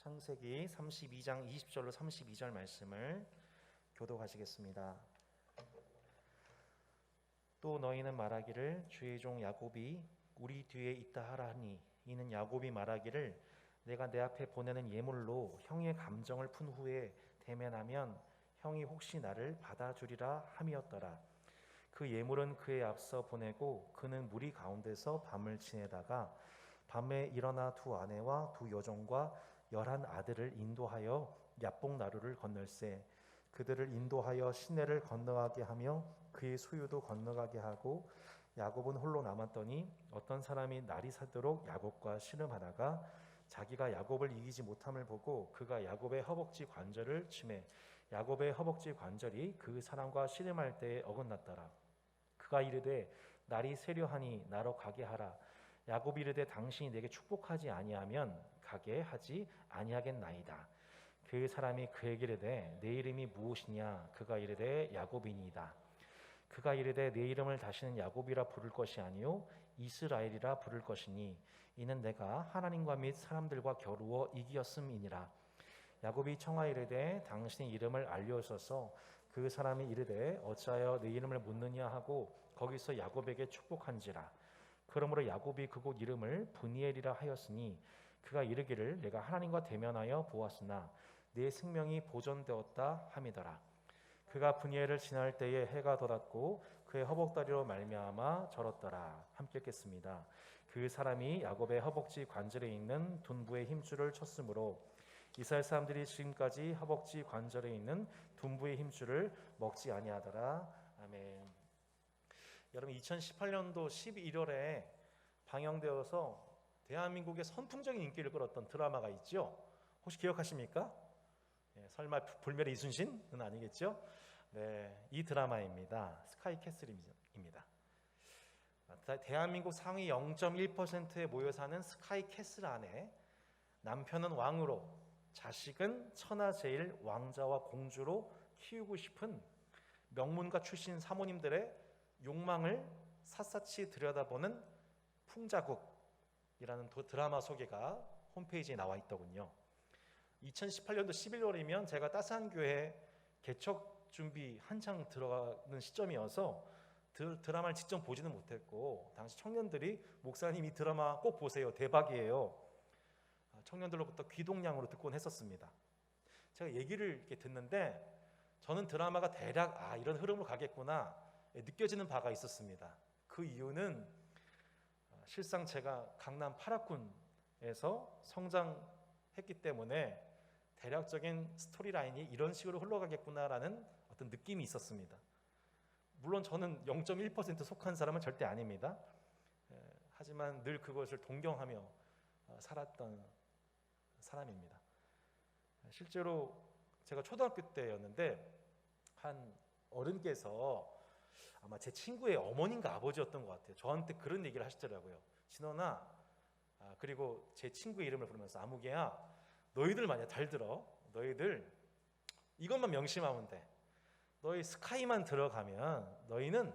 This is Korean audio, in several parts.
창세기 32장 20절로 32절 말씀을 교독하시겠습니다. 또 너희는 말하기를 주의 종 야곱이 우리 뒤에 있다 하라 하니 이는 야곱이 말하기를 내가 내 앞에 보내는 예물로 형의 감정을 푼 후에 대면하면 형이 혹시 나를 받아주리라 함이었더라. 그 예물은 그의 앞서 보내고 그는 무리 가운데서 밤을 지내다가 밤에 일어나 두 아내와 두 여종과 11 아들을 인도하여 야복 나루를 건널세 그들을 인도하여 시내를 건너가게 하며 그의 소유도 건너가게 하고 야곱은 홀로 남았더니 어떤 사람이 날이 새도록 야곱과 씨름하다가 자기가 야곱을 이기지 못함을 보고 그가 야곱의 허벅지 관절을 치매 야곱의 허벅지 관절이 그 사람과 씨름할 때에 어긋났더라. 그가 이르되 날이 새려하니 나로 가게 하라. 야곱이 이르되 당신이 내게 축복하지 아니하면 가게 하지 아니하겠나이다. 그 사람이 그에게 이르되 내 이름이 무엇이냐? 그가 이르되 야곱이니이다. 그가 이르되 내 이름을 다시는 야곱이라 부를 것이 아니요 이스라엘이라 부를 것이니 이는 내가 하나님과 및 사람들과 겨루어 이기었음이니라. 야곱이 청하이르되 당신의 이름을 알려주소서. 그 사람이 이르되 어찌하여 내 이름을 묻느냐 하고 거기서 야곱에게 축복한지라. 그러므로 야곱이 그곳 이름을 브니엘이라 하였으니 그가 이르기를 내가 하나님과 대면하여 보았으나 내 생명이 보존되었다 함이더라. 그가 브니엘을 지날 때에 해가 돋았고 그의 허벅다리로 말미암아 절었더라. 함께 읽겠습니다. 그 사람이 야곱의 허벅지 관절에 있는 둔부의 힘줄을 쳤으므로 이스라엘 사람들이 지금까지 허벅지 관절에 있는 둔부의 힘줄을 먹지 아니하더라. 아멘. 여러분 2018년도 11월에 방영되어서 대한민국의 선풍적인 인기를 끌었던 드라마가 있죠. 혹시 기억하십니까? 설마 불멸의 이순신은 아니겠죠? 네, 이 드라마입니다. 스카이캐슬입니다. 대한민국 상위 0.1%에 모여 사는 스카이캐슬 안에 남편은 왕으로 자식은 천하제일 왕자와 공주로 키우고 싶은 명문가 출신 사모님들의 욕망을 샅샅이 들여다보는 풍자국이라는 드라마 소개가 홈페이지에 나와 있더군요. 2018년도 11월이면 제가 따스한 교회 개척 준비 한창 들어가는 시점이어서 드라마를 직접 보지는 못했고 당시 청년들이 목사님 이 드라마 꼭 보세요. 대박이에요. 청년들로부터 귀동냥으로 듣곤 했었습니다. 제가 얘기를 이렇게 듣는데 저는 드라마가 대략 이런 흐름으로 가겠구나 느껴지는 바가 있었습니다. 그 이유는 실상 제가 강남 8학군에서 성장했기 때문에 대략적인 스토리라인이 이런 식으로 흘러가겠구나라는 어떤 느낌이 있었습니다. 물론 저는 0.1% 속한 사람은 절대 아닙니다. 하지만 늘 그것을 동경하며 살았던 사람입니다. 실제로 제가 초등학교 때였는데 한 어른께서 아마 제 친구의 어머니인가 아버지였던 것 같아요. 저한테 그런 얘기를 하시더라고요. 진원아, 그리고 제 친구의 이름을 부르면서 아무개야, 너희들 만약 잘 들어. 너희들 이것만 명심하면 돼. 너희 스카이만 들어가면 너희는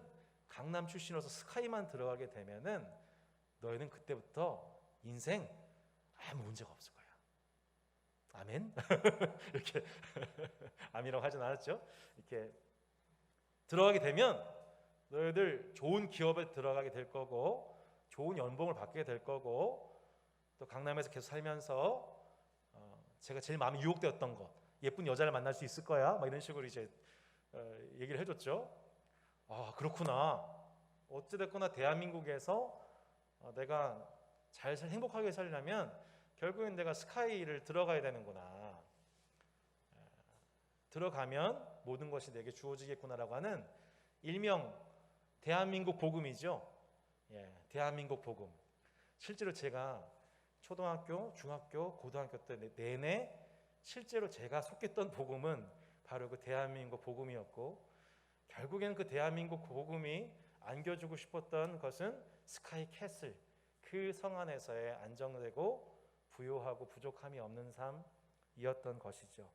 강남 출신으로서 스카이만 들어가게 되면은 너희는 그때부터 인생 아무 문제가 없을 거야. 아멘? 이렇게 아멘이라고 하진 않았죠. 이렇게 들어가게 되면 너희들 좋은 기업에 들어가게 될 거고 좋은 연봉을 받게 될 거고 또 강남에서 계속 살면서 제가 제일 마음이 유혹되었던 것 예쁜 여자를 만날 수 있을 거야 막 이런 식으로 이제 얘기를 해줬죠. 그렇구나. 어찌됐거나 대한민국에서 내가 잘 행복하게 살려면 결국엔 내가 스카이를 들어가야 되는구나. 들어가면 모든 것이 내게 주어지겠구나라고 하는 일명 대한민국 복음이죠. 대한민국 복음. 실제로 제가 초등학교, 중학교, 고등학교 때 내내 실제로 제가 속했던 복음은 바로 그 대한민국 복음이었고 결국엔 그 대한민국 복음이 안겨주고 싶었던 것은 스카이 캐슬, 그 성 안에서의 안정되고 부요하고 부족함이 없는 삶이었던 것이죠.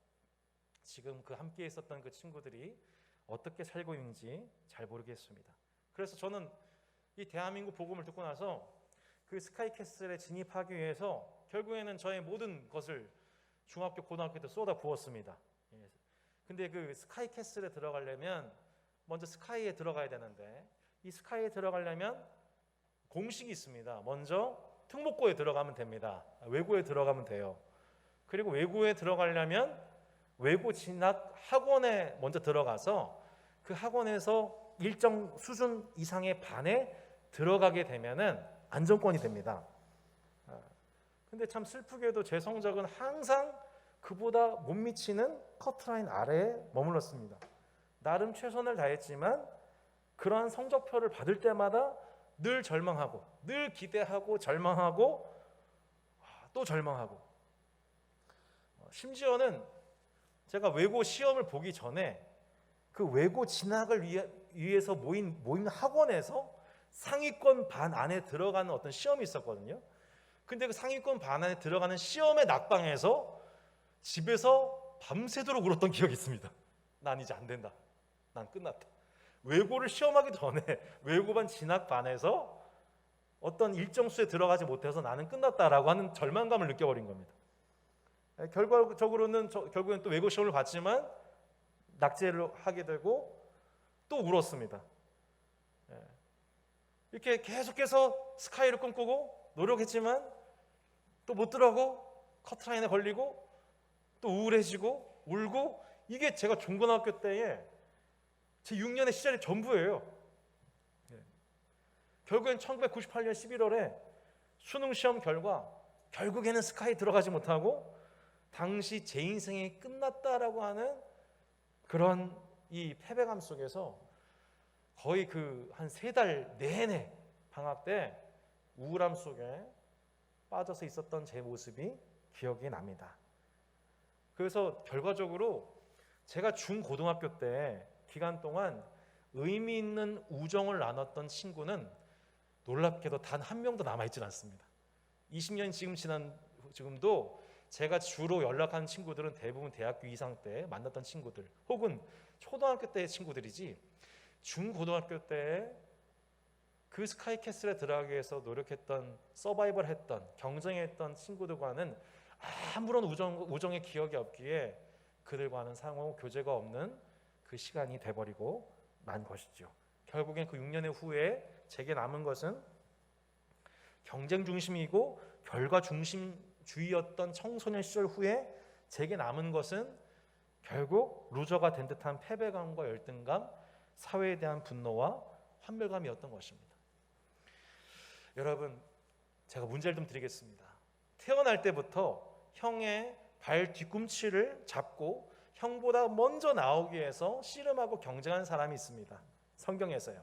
지금 그 함께 있었던 그 친구들이 어떻게 살고 있는지 잘 모르겠습니다. 그래서 저는 이 대한민국 복음을 듣고 나서 그 스카이캐슬에 진입하기 위해서 결국에는 저의 모든 것을 중학교 고등학교 때 쏟아 부었습니다. 예. 근데 그 스카이 캐슬에 들어가려면 먼저 스카이에 들어가야 되는데, 이 스카이에 들어가려면 공식이 있습니다. 먼저 특목고에 들어가면 됩니다. 외고에 들어가면 돼요. 그리고 외고에 들어가려면 외고 진학 학원에 먼저 들어가서 그 학원에서 일정 수준 이상의 반에 들어가게 되면은 안정권이 됩니다. 근데 참 슬프게도 제 성적은 항상 그보다 못 미치는 커트라인 아래에 머물렀습니다. 나름 최선을 다했지만 그러한 성적표를 받을 때마다 늘 절망하고, 늘 기대하고 절망하고 또 절망하고, 심지어는 제가 외고 시험을 보기 전에 그 외고 진학을 위해서 모인 학원에서 상위권 반 안에 들어가는 어떤 시험이 있었거든요. 근데 그 상위권 반 안에 들어가는 시험의 낙방에서 집에서 밤새도록 울었던 기억이 있습니다. 난 이제 안 된다. 난 끝났다. 외고를 시험하기 전에 외고반 진학반에서 어떤 일정 수에 들어가지 못해서 나는 끝났다라고 하는 절망감을 느껴버린 겁니다. 결과적으로는 결국엔 또 외고 시험을 봤지만 낙제를 하게 되고 또 울었습니다. 이렇게 계속해서 스카이를 꿈꾸고 노력했지만 또 못 들어가고 커트라인에 걸리고 또 우울해지고 울고, 이게 제가 중고등학교 때에 제 6년의 시절이 전부예요. 결국엔 1998년 11월에 수능 시험 결과 결국에는 스카이 들어가지 못하고 당시 제 인생이 끝났다라고 하는 그런 이 패배감 속에서 거의 그 한 3달 내내 방학 때 우울함 속에 빠져서 있었던 제 모습이 기억이 납니다. 그래서 결과적으로 제가 중고등학교 때 기간 동안 의미 있는 우정을 나눴던 친구는 놀랍게도 단 한 명도 남아있지 않습니다. 20년이 지금도 제가 주로 연락하는 친구들은 대부분 대학교 이상 때 만났던 친구들 혹은 초등학교 때의 친구들이지, 중고등학교 때 그 스카이캐슬에 들어가기 위해서 노력했던, 서바이벌 했던, 경쟁했던 친구들과는 아무런 우정의 기억이 없기에 그들과는 상호 교제가 없는 그 시간이 돼버리고 만 것이죠. 결국엔 그 6년의 후에 제게 남은 것은 경쟁 중심이고 결과 중심주의였던 청소년 시절 후에 제게 남은 것은 결국 루저가 된 듯한 패배감과 열등감, 사회에 대한 분노와 환멸감이었던 것입니다. 여러분, 제가 문제를 좀 드리겠습니다. 태어날 때부터 형의 발 뒤꿈치를 잡고 형보다 먼저 나오기 위해서 씨름하고 경쟁한 사람이 있습니다. 성경에서요.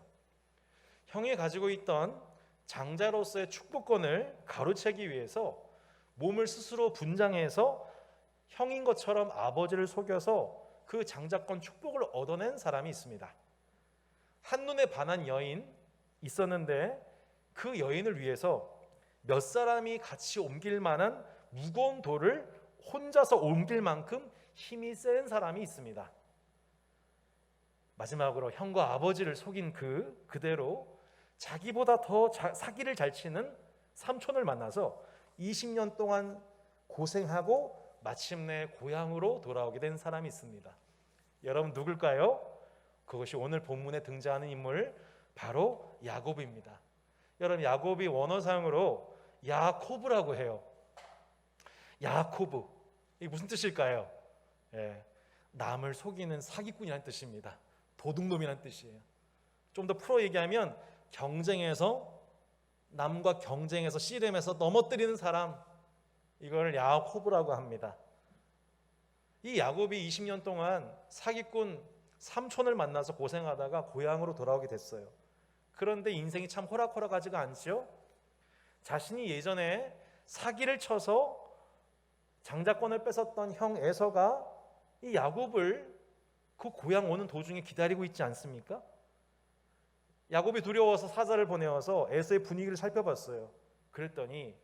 형이 가지고 있던 장자로서의 축복권을 가로채기 위해서 몸을 스스로 분장해서 형인 것처럼 아버지를 속여서 그 장자권 축복을 얻어낸 사람이 있습니다. 한눈에 반한 여인 있었는데 그 여인을 위해서 몇 사람이 같이 옮길 만한 무거운 돌을 혼자서 옮길 만큼 힘이 센 사람이 있습니다. 마지막으로 형과 아버지를 속인 그대로 자기보다 더 사기를 잘 치는 삼촌을 만나서 20년 동안 고생하고 마침내 고향으로 돌아오게 된 사람이 있습니다. 여러분 누굴까요? 그것이 오늘 본문에 등장하는 인물, 바로 야곱입니다. 여러분, 야곱이 원어상으로 야코브라고 해요. 야코브, 이게 무슨 뜻일까요? 남을 속이는 사기꾼이라는 뜻입니다. 도둑놈이라는 뜻이에요. 좀 더 풀어 얘기하면 남과 경쟁해서 씨름해서 넘어뜨리는 사람, 이걸 야코브라고 합니다. 이 야곱이 20년 동안 사기꾼 삼촌을 만나서 고생하다가 고향으로 돌아오게 됐어요. 그런데 인생이 참 호락호락하지가 않죠. 자신이 예전에 사기를 쳐서 장자권을 뺏었던 형 에서가 이 야곱을 그 고향 오는 도중에 기다리고 있지 않습니까? 야곱이 두려워서 사자를 보내어서 에서의 분위기를 살펴봤어요. 그랬더니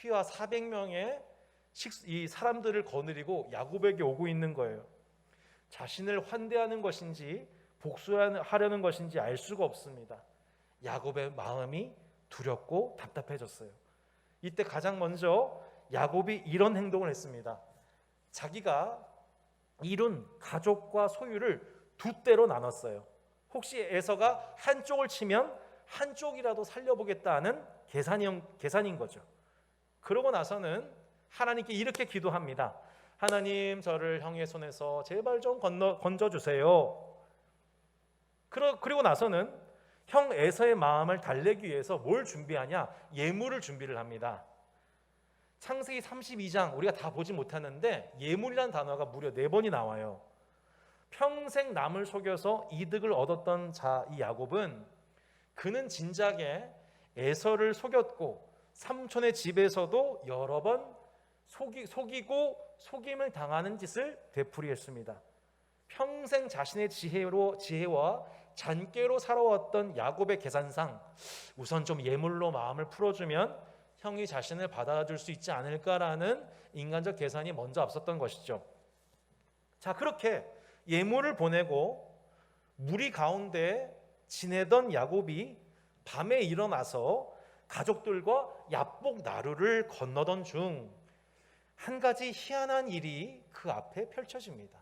휘하 400명의 이 사람들을 거느리고 야곱에게 오고 있는 거예요. 자신을 환대하는 것인지 복수하려는 것인지 알 수가 없습니다. 야곱의 마음이 두렵고 답답해졌어요. 이때 가장 먼저 야곱이 이런 행동을 했습니다. 자기가 이룬 가족과 소유를 두 대로 나눴어요. 혹시 에서가 한쪽을 치면 한쪽이라도 살려보겠다는 계산인 거죠. 그러고 나서는 하나님께 이렇게 기도합니다. 하나님, 저를 형의 손에서 제발 좀 건져주세요. 그리고 나서는 형 에서의 마음을 달래기 위해서 뭘 준비하냐? 예물을 준비를 합니다. 창세기 32장 우리가 다 보지 못하는데 예물이라는 단어가 무려 4번이 나와요. 평생 남을 속여서 이득을 얻었던 자 이 야곱은 그는 진작에 에서를 속였고 삼촌의 집에서도 여러 번 속이고 속임을 당하는 짓을 되풀이했습니다. 평생 자신의 지혜와 잔꾀로 살아왔던 야곱의 계산상 우선 좀 예물로 마음을 풀어주면 형이 자신을 받아줄 수 있지 않을까라는 인간적 계산이 먼저 앞섰던 것이죠. 자, 그렇게 예물을 보내고 무리 가운데 지내던 야곱이 밤에 일어나서 가족들과 야복 나루를 건너던 중 한 가지 희한한 일이 그 앞에 펼쳐집니다.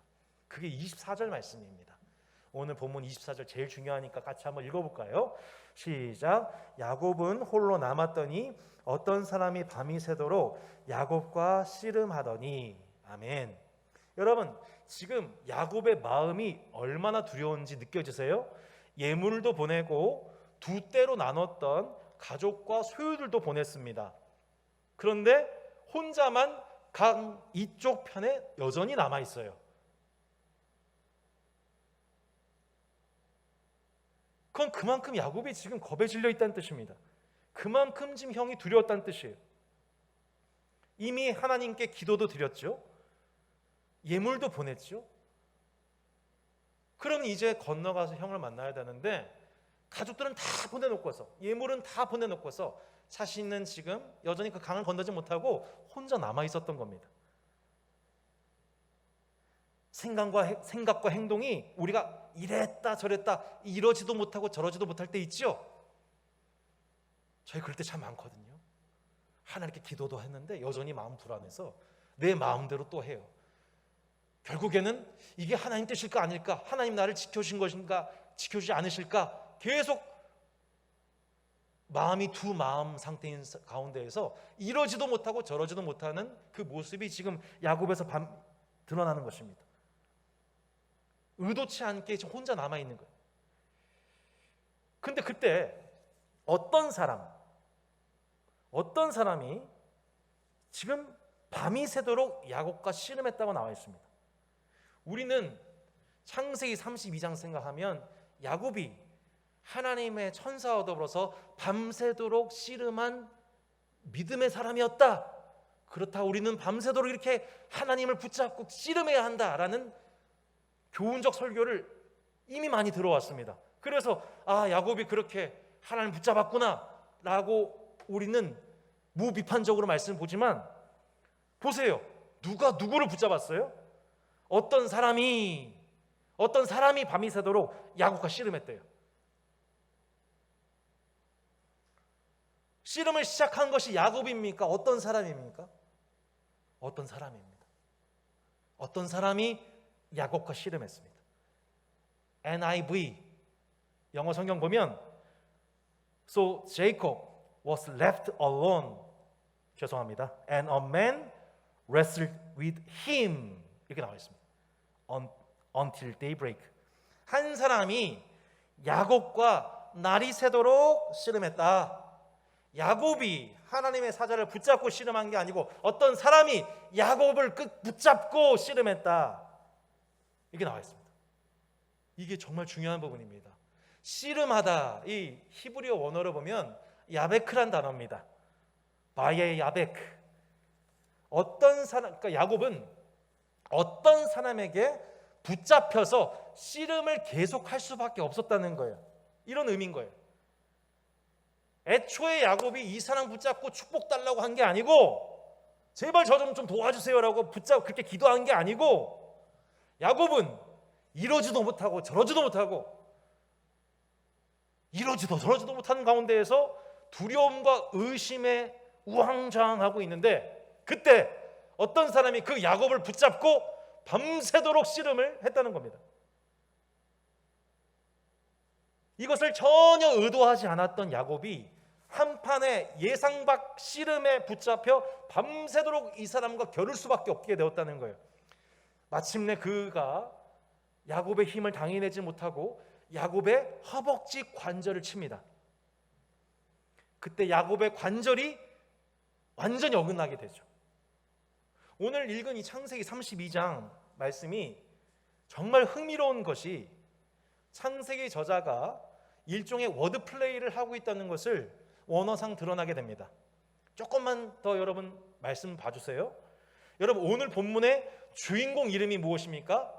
그게 24절 말씀입니다. 오늘 본문 24절 제일 중요하니까 같이 한번 읽어볼까요? 시작. 야곱은 홀로 남았더니 어떤 사람이 밤이 새도록 야곱과 씨름하더니. 아멘. 여러분, 지금 야곱의 마음이 얼마나 두려운지 느껴지세요? 예물도 보내고 두 때로 나눴던 가족과 소유들도 보냈습니다. 그런데 혼자만 강 이쪽 편에 여전히 남아 있어요. 그건 그만큼 야곱이 지금 겁에 질려 있다는 뜻입니다. 그만큼 지금 형이 두려웠다는 뜻이에요. 이미 하나님께 기도도 드렸죠. 예물도 보냈죠. 그럼 이제 건너가서 형을 만나야 되는데 가족들은 다 보내놓고서 예물은 다 보내놓고서 자신은 지금 여전히 그 강을 건너지 못하고 혼자 남아 있었던 겁니다. 생각과 행동이 우리가 이랬다 저랬다 이러지도 못하고 저러지도 못할 때 있죠. 저희 그럴 때 참 많거든요. 하나님께 기도도 했는데 여전히 마음 불안해서 내 마음대로 또 해요. 결국에는 이게 하나님 뜻일까 아닐까, 하나님 나를 지켜주신 것인가 지켜주지 않으실까, 계속 마음이 두 마음 상태인 가운데에서 이러지도 못하고 저러지도 못하는 그 모습이 지금 야곱에서 드러나는 것입니다. 의도치 않게 지금 혼자 남아있는 거예요. 근데 그때 어떤 사람이 지금 밤이 새도록 야곱과 씨름했다고 나와 있습니다. 우리는 창세기 32장 생각하면 야곱이 하나님의 천사와 더불어서 밤새도록 씨름한 믿음의 사람이었다. 그렇다 우리는 밤새도록 이렇게 하나님을 붙잡고 씨름해야 한다라는 교훈적 설교를 이미 많이 들어왔습니다. 그래서 야곱이 그렇게 하나님을 붙잡았구나 라고 우리는 무비판적으로 말씀을 보지만 보세요. 누가 누구를 붙잡았어요? 어떤 사람이 밤이 새도록 야곱과 씨름했대요. 씨름을 시작한 것이 야곱입니까? 어떤 사람입니까? 어떤 사람입니다. 어떤 사람이 야곱과 씨름했습니다. NIV 영어 성경 보면 So Jacob was left alone. 죄송합니다. And a man wrestled with him. 이렇게 나와 있습니다. Until daybreak. 한 사람이 야곱과 날이 새도록 씨름했다. 야곱이 하나님의 사자를 붙잡고 씨름한 게 아니고 어떤 사람이 야곱을 붙잡고 씨름했다. 이게 나와 있습니다. 이게 정말 중요한 부분입니다. 씨름하다, 이 히브리어 원어로 보면 야베크란 단어입니다. 바예 야베크. 그러니까 야곱은 어떤 사람에게 붙잡혀서 씨름을 계속할 수밖에 없었다는 거예요. 이런 의미인 거예요. 애초에 야곱이 이 사람 붙잡고 축복 달라고 한 게 아니고 제발 저 좀 도와주세요라고 붙잡고 그렇게 기도한 게 아니고 야곱은 이러지도 못하고 저러지도 못하고 이러지도 저러지도 못하는 가운데에서 두려움과 의심에 우왕좌왕하고 있는데 그때 어떤 사람이 그 야곱을 붙잡고 밤새도록 씨름을 했다는 겁니다. 이것을 전혀 의도하지 않았던 야곱이 한판의 예상 밖 씨름에 붙잡혀 밤새도록 이 사람과 겨룰 수밖에 없게 되었다는 거예요. 마침내 그가 야곱의 힘을 당해내지 못하고 야곱의 허벅지 관절을 칩니다. 그때 야곱의 관절이 완전히 어긋나게 되죠. 오늘 읽은 이 창세기 32장 말씀이 정말 흥미로운 것이 창세기 저자가 일종의 워드 플레이를 하고 있다는 것을 원어상 드러나게 됩니다. 조금만 더 여러분 말씀 봐주세요. 여러분 오늘 본문의 주인공 이름이 무엇입니까?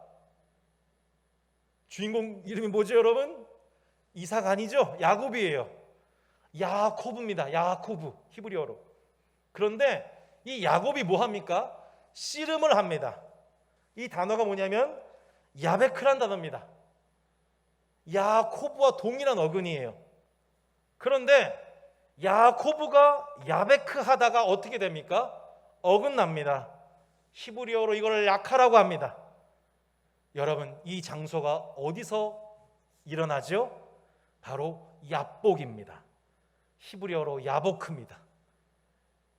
주인공 이름이 뭐죠 여러분? 이삭 아니죠? 야곱이에요. 야코브입니다. 야코브 히브리어로. 그런데 이 야곱이 뭐합니까? 씨름을 합니다. 이 단어가 뭐냐면 야베크란 단어입니다. 야코브와 동일한 어근이에요. 그런데 야코브가 야베크 하다가 어떻게 됩니까? 어긋납니다. 히브리어로 이걸 야카라고 합니다. 여러분 이 장소가 어디서 일어나죠? 바로 야복입니다. 히브리어로 야보크입니다.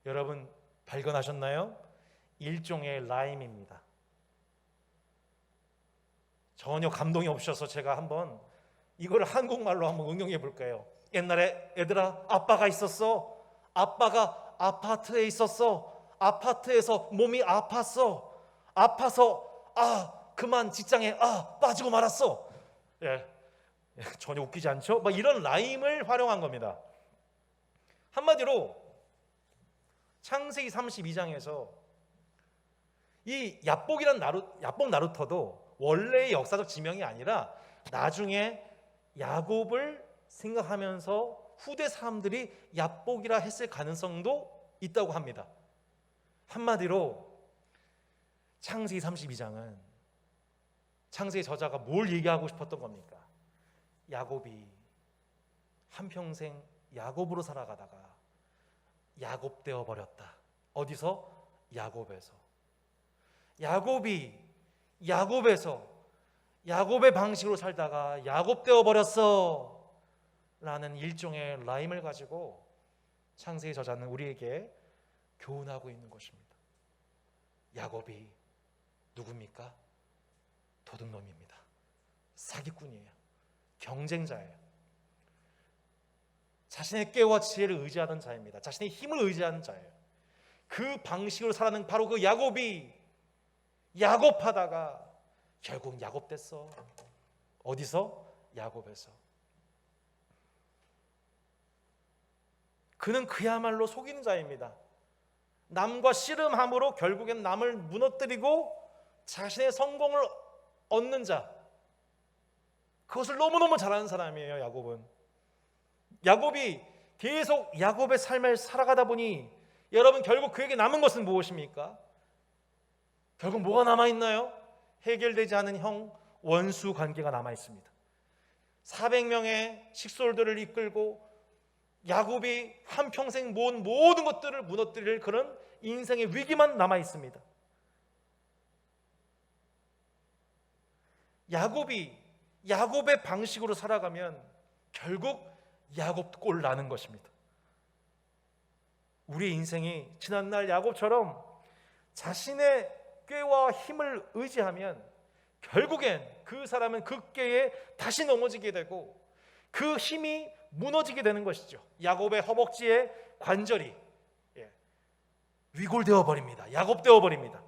여러분 발견하셨나요? 일종의 라임입니다. 전혀 감동이 없어서 제가 한번 이걸 한국말로 한번 응용해 볼까요? 옛날에 얘들아 아빠가 있었어. 아빠가 아파트에 있었어. 아파트에서 몸이 아팠어. 아파서 그만 직장에 빠지고 말았어. 전혀 웃기지 않죠? 막 이런 라임을 활용한 겁니다. 한마디로 창세기 32장에서 이 야복이란 야복 나루터도 원래의 역사적 지명이 아니라 나중에 야곱을 생각하면서 후대 사람들이 야복이라 했을 가능성도 있다고 합니다. 한마디로 창세기 32장은 창세기 저자가 뭘 얘기하고 싶었던 겁니까? 야곱이 한평생 야곱으로 살아가다가 야곱 되어 버렸다. 어디서? 야곱에서. 야곱이 야곱에서 야곱의 방식으로 살다가 야곱 되어 버렸어 라는 일종의 라임을 가지고 창세기 저자는 우리에게 교훈하고 있는 것입니다. 야곱이 누굽니까? 도둑놈입니다. 사기꾼이에요. 경쟁자예요. 자신의 꾀와 지혜를 의지하는 자입니다. 자신의 힘을 의지하는 자예요. 그 방식으로 살아가는 바로 그 야곱이 야곱하다가 결국 야곱 됐어. 어디서? 야곱에서. 그는 그야말로 속이는 자입니다. 남과 씨름함으로 결국엔 남을 무너뜨리고 자신의 성공을 얻는 자. 그것을 너무너무 잘하는 사람이에요. 야곱은. 야곱이 계속 야곱의 삶을 살아가다 보니 여러분 결국 그에게 남은 것은 무엇입니까? 결국 뭐가 남아있나요? 해결되지 않은 형 원수 관계가 남아있습니다. 400명의 식솔들을 이끌고 야곱이 한평생 모은 모든 것들을 무너뜨릴 그런 인생의 위기만 남아있습니다. 야곱이 야곱의 방식으로 살아가면 결국 야곱 꼴 나는 것입니다. 우리의 인생이 지난날 야곱처럼 자신의 꾀와 힘을 의지하면 결국엔 그 사람은 그 꾀에 다시 넘어지게 되고 그 힘이 무너지게 되는 것이죠. 야곱의 허벅지의 관절이 위골되어 버립니다. 야곱되어 버립니다.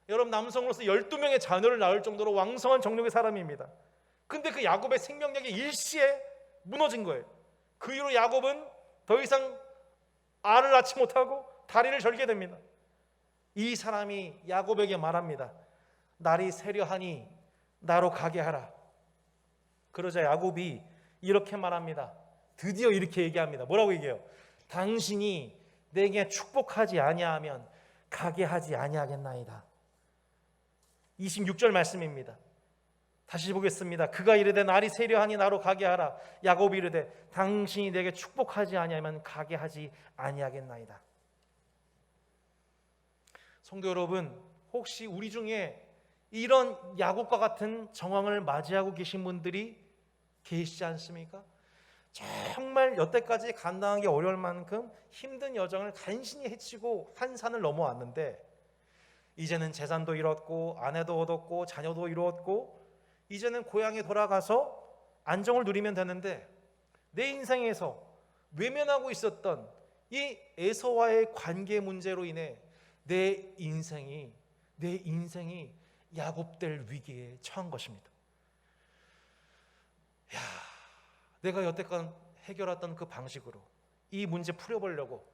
여러분 남성으로서 12명의 자녀를 낳을 정도로 왕성한 정력의 사람입니다. 근데 그 야곱의 생명력이 일시에 무너진 거예요. 그 이후로 야곱은 더 이상 알을 낳지 못하고 다리를 절게 됩니다. 이 사람이 야곱에게 말합니다. 날이 새려하니 나로 가게 하라. 그러자 야곱이 이렇게 말합니다. 드디어 이렇게 얘기합니다. 뭐라고 얘기해요? 당신이 내게 축복하지 아니하면 가게 하지 아니하겠나이다. 26절 말씀입니다. 다시 보겠습니다. 그가 이르되 날이 새려하니 나로 가게 하라. 야곱이 이르되 당신이 내게 축복하지 아니하면 가게 하지 아니하겠나이다. 성도 여러분, 혹시 우리 중에 이런 야곱과 같은 정황을 맞이하고 계신 분들이 계시지 않습니까? 정말 여태까지 감당하기 어려울 만큼 힘든 여정을 간신히 헤치고 한 산을 넘어왔는데, 이제는 재산도 이뤘고 아내도 얻었고 자녀도 이루었고 이제는 고향에 돌아가서 안정을 누리면 되는데, 내 인생에서 외면하고 있었던 이 에서와의 관계 문제로 인해 내 인생이 야곱될 위기에 처한 것입니다. 내가 여태껏 해결했던 그 방식으로 이 문제 풀어보려고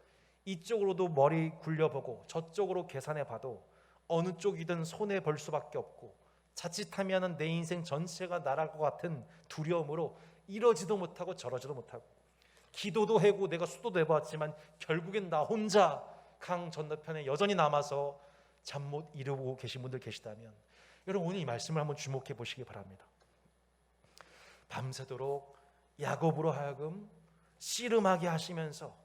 이쪽으로도 머리 굴려보고 저쪽으로 계산해봐도 어느 쪽이든 손해볼 수밖에 없고, 자칫하면 내 인생 전체가 날아갈 것 같은 두려움으로 이러지도 못하고 저러지도 못하고, 기도도 하고 내가 수도도 해봤지만 결국엔 나 혼자 강 건너편에 여전히 남아서 잠 못 이루고 계신 분들 계시다면, 여러분 오늘 이 말씀을 한번 주목해 보시기 바랍니다. 밤새도록 야곱으로 하여금 씨름하게 하시면서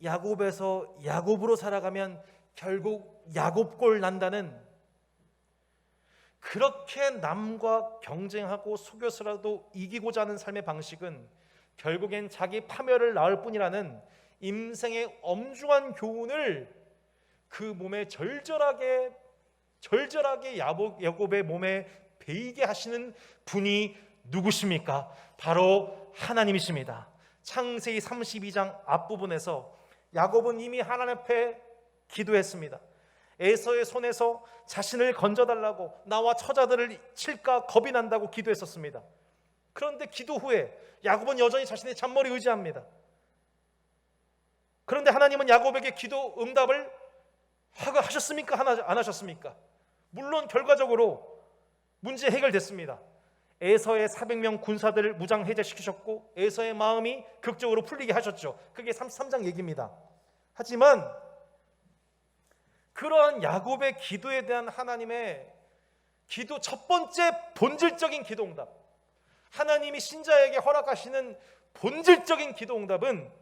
야곱에서 야곱으로 살아가면 결국 야곱골 난다는, 그렇게 남과 경쟁하고 속여서라도 이기고자 하는 삶의 방식은 결국엔 자기 파멸을 낳을 뿐이라는 인생의 엄중한 교훈을 그 몸에 절절하게 야곱의 몸에 배이게 하시는 분이 누구십니까? 바로 하나님이십니다. 창세기 32장 앞부분에서 야곱은 이미 하나님 앞에 기도했습니다. 에서의 손에서 자신을 건져달라고, 나와 처자들을 칠까 겁이 난다고 기도했었습니다. 그런데 기도 후에 야곱은 여전히 자신의 잔머리 의지합니다. 그런데 하나님은 야곱에게 기도 응답을 하셨습니까? 안 하셨습니까? 물론 결과적으로 문제 해결됐습니다. 에서의 400명 군사들을 무장 해제시키셨고 에서의 마음이 극적으로 풀리게 하셨죠. 그게 33장 얘기입니다. 하지만 그러한 야곱의 기도에 대한 하나님의 기도, 첫 번째 본질적인 기도 응답, 하나님이 신자에게 허락하시는 본질적인 기도 응답은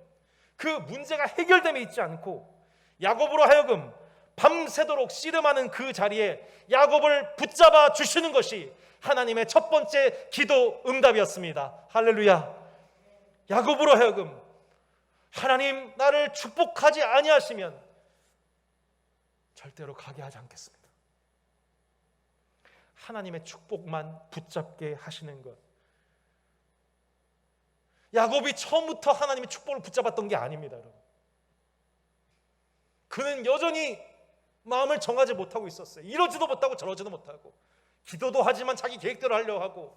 그 문제가 해결됨에 있지 않고 야곱으로 하여금 밤새도록 씨름하는 그 자리에 야곱을 붙잡아 주시는 것이 하나님의 첫 번째 기도 응답이었습니다. 할렐루야. 야곱으로 하여금 하나님 나를 축복하지 아니하시면 절대로 가게 하지 않겠습니다. 하나님의 축복만 붙잡게 하시는 것. 야곱이 처음부터 하나님의 축복을 붙잡았던 게 아닙니다, 여러분. 그는 여전히 마음을 정하지 못하고 있었어요. 이러지도 못하고 저러지도 못하고, 기도도 하지만 자기 계획대로 하려고 하고,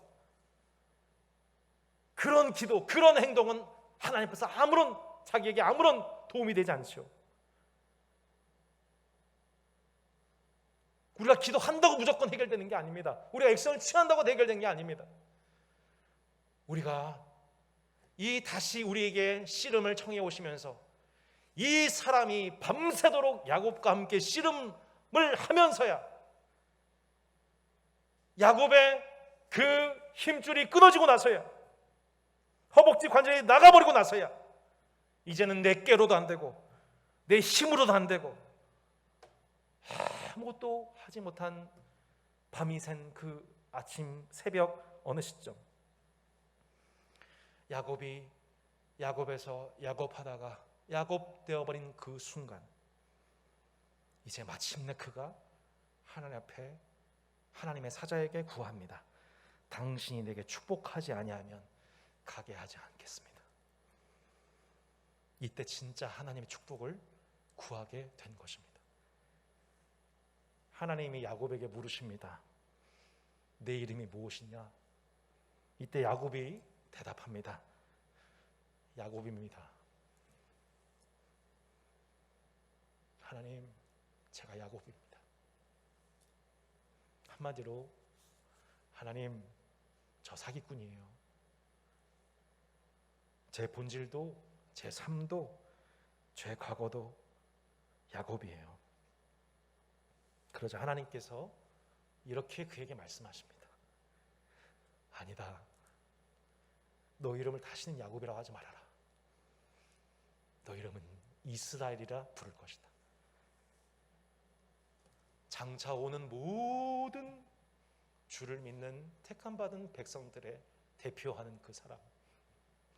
그런 기도, 그런 행동은 하나님 앞에서 자기에게 아무런 도움이 되지 않죠. 우리가 기도한다고 무조건 해결되는 게 아닙니다. 우리가 액션을 취한다고 해결되는 게 아닙니다. 우리가 다시 우리에게 씨름을 청해 오시면서 이 사람이 밤새도록 야곱과 함께 씨름을 하면서야 야곱의 그 힘줄이 끊어지고 나서야, 허벅지 관절이 나가버리고 나서야 이제는 내 꾀로도 안 되고 내 힘으로도 안 되고 아무것도 하지 못한 밤이 샌 그 아침 새벽 어느 시점, 야곱이 야곱에서 야곱하다가 야곱 되어버린 그 순간, 이제 마침내 그가 하나님 앞에 하나님의 사자에게 구합니다. 당신이 내게 축복하지 아니하면 가게 하지 않겠습니다. 이때 진짜 하나님의 축복을 구하게 된 것입니다. 하나님이 야곱에게 물으십니다. 내 이름이 무엇이냐? 이때 야곱이 대답합니다. 야곱입니다. 하나님, 제가 야곱입니다. 한마디로 하나님, 저 사기꾼이에요. 제 본질도 제 삶도 제 과거도 야곱이에요. 그러자 하나님께서 이렇게 그에게 말씀하십니다. 아니다. 너 이름을 다시는 야곱이라고 하지 말아라. 너 이름은 이스라엘이라 부를 것이다. 장차 오는 모든 주를 믿는 택함 받은 백성들의 대표하는 그 사람,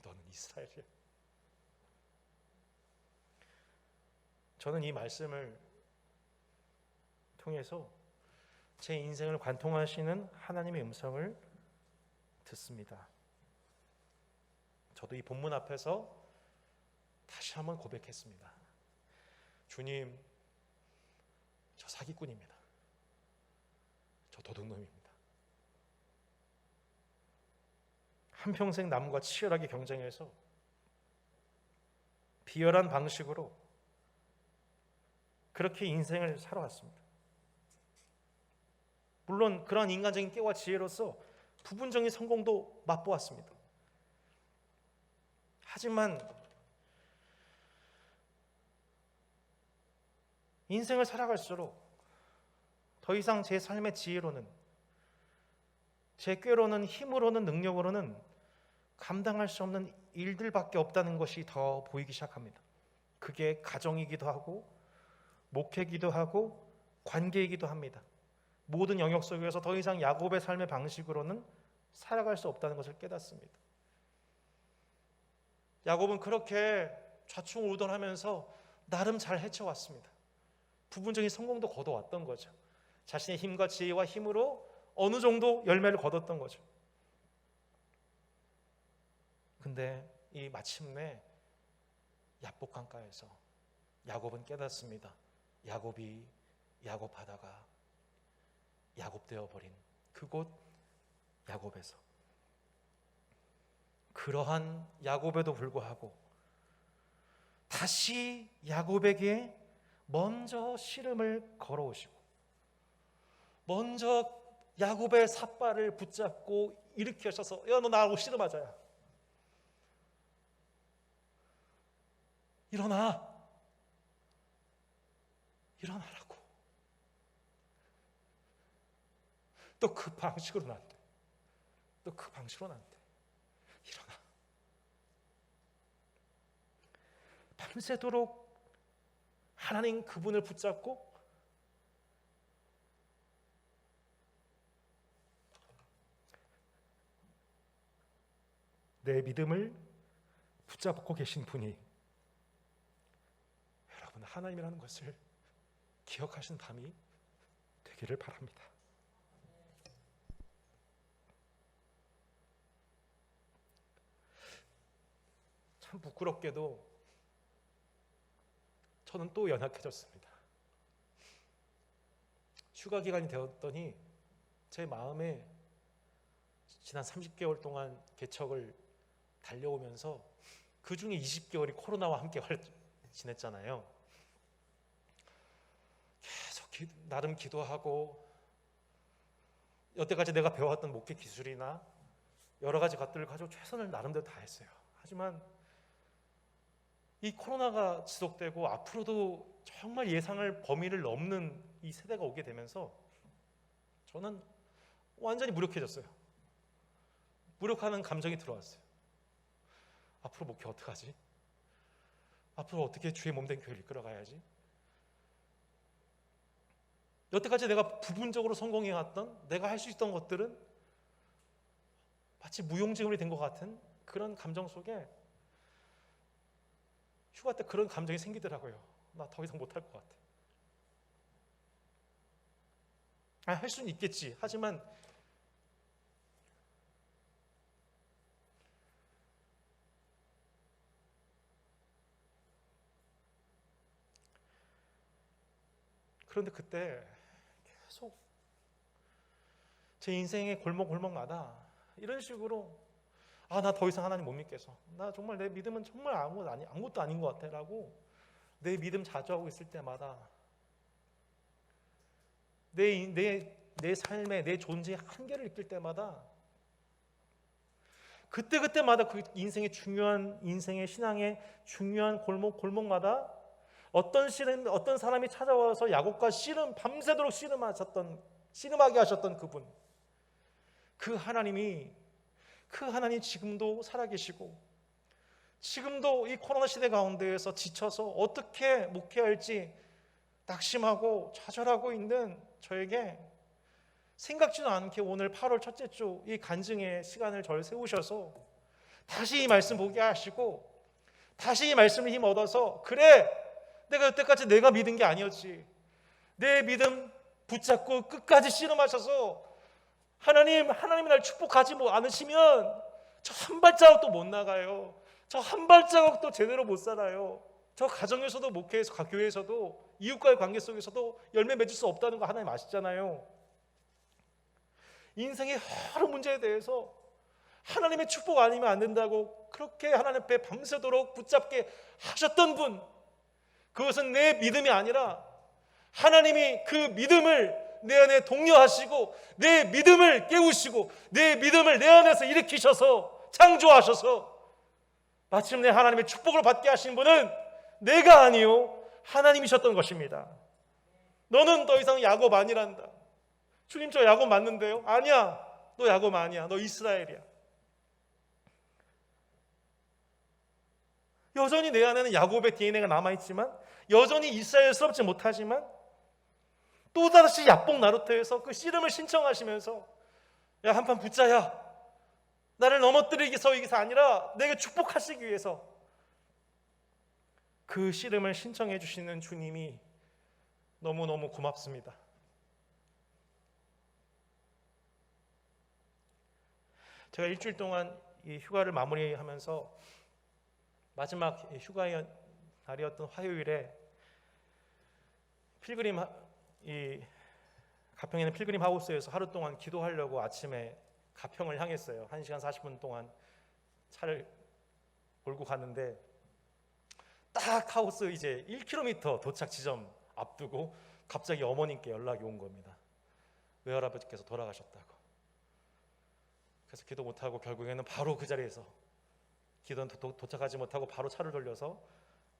너는 이스라엘이야. 저는 이 말씀을 통해서 제 인생을 관통하시는 하나님의 음성을 듣습니다. 저도 이 본문 앞에서 다시 한번 고백했습니다. 주님, 저 사기꾼입니다. 저 도둑놈입니다. 한평생 남과 치열하게 경쟁해서 비열한 방식으로 그렇게 인생을 살아왔습니다. 물론 그러한 인간적인 깨와 지혜로서 부분적인 성공도 맛보았습니다. 하지만 인생을 살아갈수록 더 이상 제 삶의 지혜로는, 제 꾀로는, 힘으로는, 능력으로는 감당할 수 없는 일들밖에 없다는 것이 더 보이기 시작합니다. 그게 가정이기도 하고 목회이기도 하고 관계이기도 합니다. 모든 영역 속에서 더 이상 야곱의 삶의 방식으로는 살아갈 수 없다는 것을 깨닫습니다. 야곱은 그렇게 좌충우돌하면서 나름 잘 헤쳐왔습니다. 부분적인 성공도 거둬왔던 거죠. 자신의 힘과 지혜와 힘으로 어느 정도 열매를 거뒀던 거죠. 근데 이 마침내 야복강가에서 야곱은 깨닫습니다. 야곱이 야곱하다가 야곱되어 버린 그곳 야곱에서, 그러한 야곱에도 불구하고 다시 야곱에게 먼저 씨름을 걸어오시고 먼저 야곱의 삿발을 붙잡고 일으키셔서, 야, 너 나하고 씨름하자야. 일어나라고. 또 그 방식으로는 안 돼. 또 그 방식으로는 안 돼. 일어나. 밤새도록 하나님 그분을 붙잡고 내 믿음을 붙잡고 계신 분이, 여러분, 하나님이라는 것을 기억하시는 밤이 되기를 바랍니다. 참 부끄럽게도 저는 또 연약해졌습니다. 휴가 기간이 되었더니 제 마음에 지난 30개월 동안 개척을 달려오면서 그 중에 20개월이 코로나와 함께 지냈잖아요. 계속 나름 기도하고 여태까지 내가 배워왔던 목회 기술이나 여러 가지 것들을 가지고 최선을 나름대로 다 했어요. 하지만 이 코로나가 지속되고 앞으로도 정말 예상을 범위를 넘는 이 세대가 오게 되면서 저는 완전히 무력해졌어요. 무력하는 감정이 들어왔어요. 앞으로 목회 어떡하지? 앞으로 어떻게 주의 몸된 교회를 이끌어가야지? 여태까지 내가 부분적으로 성공해왔던, 내가 할 수 있던 것들은 마치 무용지물이 된 것 같은 그런 감정 속에 휴가 때 그런 감정이 생기더라고요. 나 더 이상 못할 것 같아. 할 수는 있겠지. 하지만 그런데 그때 계속 제 인생의 골목골목마다 이런 식으로, 나 더 이상 하나님 못 믿겠어. 나 정말 내 믿음은 정말 아무것도 아닌 것 같아 라고 내 믿음 자주하고 있을 때마다 내 삶에 내 존재의 한계를 느낄 때마다 그때마다 그 인생의 신앙의 중요한 골목마다 어떤 사람이 찾아와서 야곱과 밤새도록 씨름하게 하셨던 그분, 그 하나님 지금도 살아계시고, 지금도 이 코로나 시대 가운데에서 지쳐서 어떻게 목회할지 낙심하고 좌절하고 있는 저에게 생각지도 않게 오늘 8월 첫째 주 이 간증의 시간을 저를 세우셔서 다시 이 말씀 보게 하시고 다시 이 말씀을 힘 얻어서 그래, 내가 여태까지 내가 믿은 게 아니었지, 내 믿음 붙잡고 끝까지 씨름하셔서 하나님이 날 축복하지 않으시면 저 한 발자국도 못 나가요. 저 한 발자국도 제대로 못 살아요. 저 가정에서도 목회에서 교회에서도 이웃과의 관계 속에서도 열매 맺을 수 없다는 거 하나님 아시잖아요. 인생의 여러 문제에 대해서 하나님의 축복 아니면 안 된다고 그렇게 하나님 앞에 밤새도록 붙잡게 하셨던 분, 그것은 내 믿음이 아니라 하나님이 그 믿음을 내 안에 독려하시고 내 믿음을 깨우시고 내 믿음을 내 안에서 일으키셔서 창조하셔서 마침내 하나님의 축복을 받게 하신 분은 내가 아니요 하나님이셨던 것입니다. 너는 더 이상 야곱 아니란다. 주님, 저 야곱 맞는데요? 아니야, 너 야곱 아니야, 너 이스라엘이야. 여전히 내 안에는 야곱의 DNA가 남아있지만, 여전히 이스라엘스럽지 못하지만, 또다시 야뽕 나루터에서 그 씨름을 신청하시면서 야, 한판 붙자야, 나를 넘어뜨리기 위해서 아니라 내게 축복하시기 위해서 그 씨름을 신청해 주시는 주님이 너무너무 고맙습니다. 제가 일주일 동안 이 휴가를 마무리하면서 마지막 휴가의 날이었던 화요일에 이 가평에 있는 필그림 하우스에서 하루 동안 기도하려고 아침에 가평을 향했어요. 1시간 40분 동안 차를 몰고 갔는데 딱 하우스 이제 1km 도착 지점 앞두고 갑자기 어머님께 연락이 온 겁니다. 외할아버지께서 돌아가셨다고. 그래서 기도 못하고 결국에는 바로 그 자리에서 기도는 도착하지 못하고 바로 차를 돌려서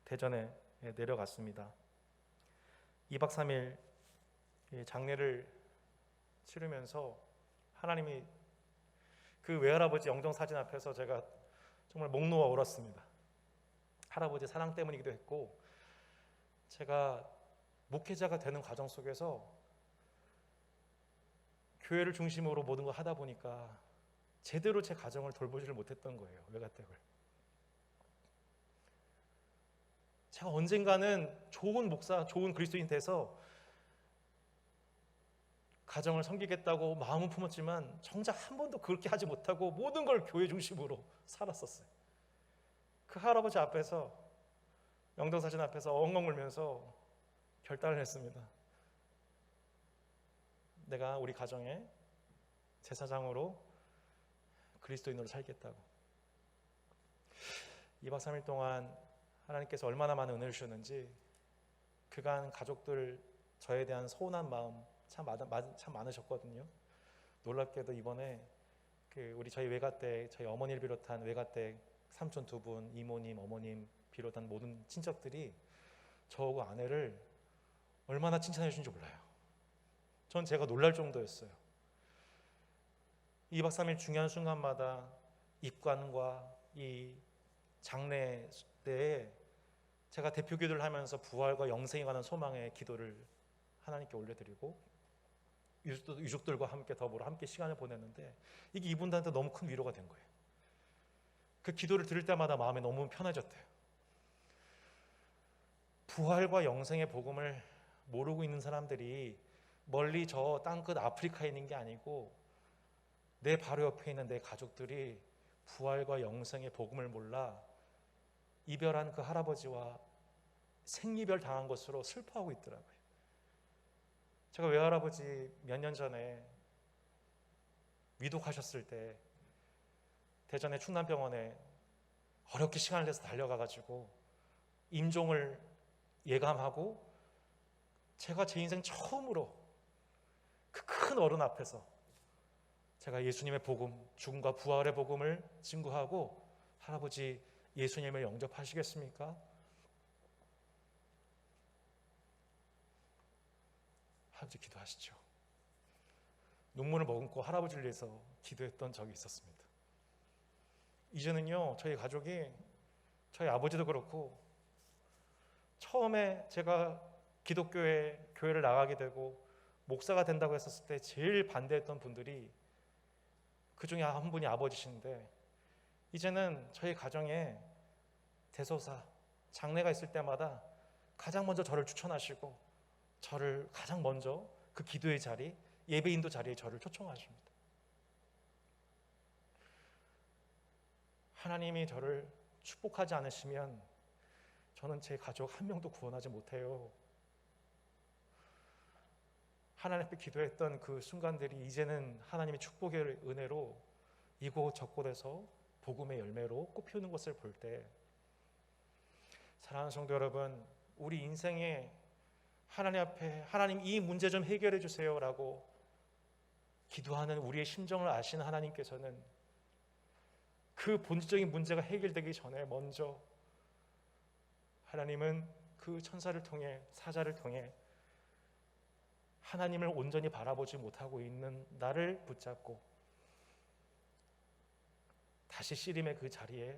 대전에 내려갔습니다. 2박 3일 장례를 치르면서 하나님이 그 외할아버지 영정사진 앞에서 제가 정말 목 놓아 울었습니다. 할아버지 사랑 때문이기도 했고, 제가 목회자가 되는 과정 속에서 교회를 중심으로 모든 걸 하다 보니까 제대로 제 가정을 돌보지를 못했던 거예요. 외가댁을. 제가 언젠가는 좋은 목사, 좋은 그리스도인 돼서 가정을 섬기겠다고 마음은 품었지만 정작 한 번도 그렇게 하지 못하고 모든 걸 교회 중심으로 살았었어요. 그 할아버지 앞에서, 영정사진 앞에서 엉엉 울면서 결단을 했습니다. 내가 우리 가정의 제사장으로 그리스도인으로 살겠다고. 2박 3일 동안 하나님께서 얼마나 많은 은혜를 주셨는지, 그간 가족들 저에 대한 서운한 마음 참 많으셨거든요. 놀랍게도 이번에 저희 외가댁, 저희 어머니를 비롯한 외가댁 삼촌 두 분, 이모님, 어머님 비롯한 모든 친척들이 저하고 아내를 얼마나 칭찬해 주신지 몰라요. 전 제가 놀랄 정도였어요. 2박 3일 중요한 순간마다 입관과 이 장례 때에 제가 대표 기도를 하면서 부활과 영생에 관한 소망의 기도를 하나님께 올려드리고 유족들과 함께 더불어 함께 시간을 보냈는데, 이게 이분들한테 너무 큰 위로가 된 거예요. 그 기도를 들을 때마다 마음이 너무 편해졌대요. 부활과 영생의 복음을 모르고 있는 사람들이 멀리 저 땅끝 아프리카에 있는 게 아니고 내 바로 옆에 있는 내 가족들이 부활과 영생의 복음을 몰라 이별한 그 할아버지와 생이별 당한 것으로 슬퍼하고 있더라고요. 제가 외할아버지 몇 년 전에 위독하셨을 때 대전의 충남병원에 어렵게 시간을 내서 달려가가지고 임종을 예감하고, 제가 제 인생 처음으로 그 큰 어른 앞에서 제가 예수님의 복음, 죽음과 부활의 복음을 증거하고, 할아버지 예수님을 영접하시겠습니까? 할아버지 기도하시죠. 눈물을 머금고 할아버지를 위해서 기도했던 적이 있었습니다. 이제는요, 저희 가족이, 저희 아버지도 그렇고, 처음에 제가 교회를 나가게 되고 목사가 된다고 했었을 때 제일 반대했던 분들이 그 중에 한 분이 아버지신데, 이제는 저희 가정에 대소사, 장례가 있을 때마다 가장 먼저 저를 추천하시고 저를 가장 먼저 그 기도의 자리, 예배인도 자리에 저를 초청하십니다. 하나님이 저를 축복하지 않으시면 저는 제 가족 한 명도 구원하지 못해요. 하나님 앞에 기도했던 그 순간들이 이제는 하나님의 축복의 은혜로 이곳 저곳에서 복음의 열매로 꽃피우는 것을 볼 때, 사랑하는 성도 여러분, 우리 인생에 하나님 앞에 하나님 이 문제 좀 해결해 주세요라고 기도하는 우리의 심정을 아시는 하나님께서는 그 본질적인 문제가 해결되기 전에 먼저 하나님은 그 천사를 통해, 사자를 통해 하나님을 온전히 바라보지 못하고 있는 나를 붙잡고 다시 씨름의 그 자리에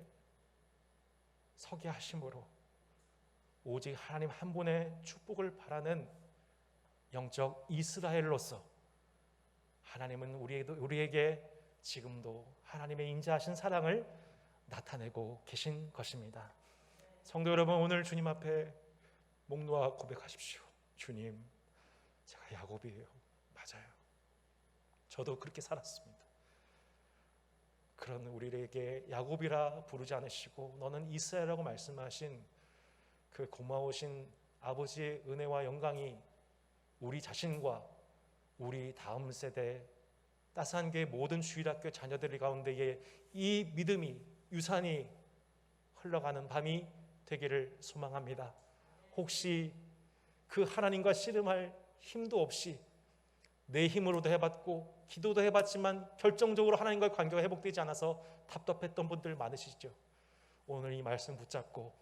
서게 하심으로 오직 하나님 한 분의 축복을 바라는 영적 이스라엘로서 하나님은 우리에게 지금도 하나님의 인자하신 사랑을 나타내고 계신 것입니다. 성도 여러분, 오늘 주님 앞에 목 놓아 고백하십시오. 주님, 제가 야곱이에요. 맞아요. 저도 그렇게 살았습니다. 그런 우리에게 야곱이라 부르지 않으시고 너는 이스라엘이라고 말씀하신 그 고마우신 아버지의 은혜와 영광이 우리 자신과 우리 다음 세대 따스한 교회 모든 주일학교 자녀들 가운데에 이 믿음이 유산이 흘러가는 밤이 되기를 소망합니다. 혹시 그 하나님과 씨름할 힘도 없이 내 힘으로도 해봤고 기도도 해봤지만 결정적으로 하나님과의 관계가 회복되지 않아서 답답했던 분들 많으시죠. 오늘 이 말씀 붙잡고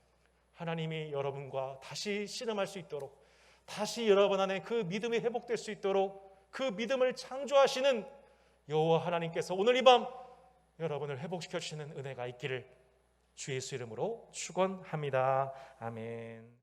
하나님이 여러분과 다시 씨름할 수 있도록, 다시 여러분 안에 그 믿음이 회복될 수 있도록 그 믿음을 창조하시는 여호와 하나님께서 오늘 이 밤 여러분을 회복시켜 주시는 은혜가 있기를 주 예수 이름으로 축원합니다. 아멘.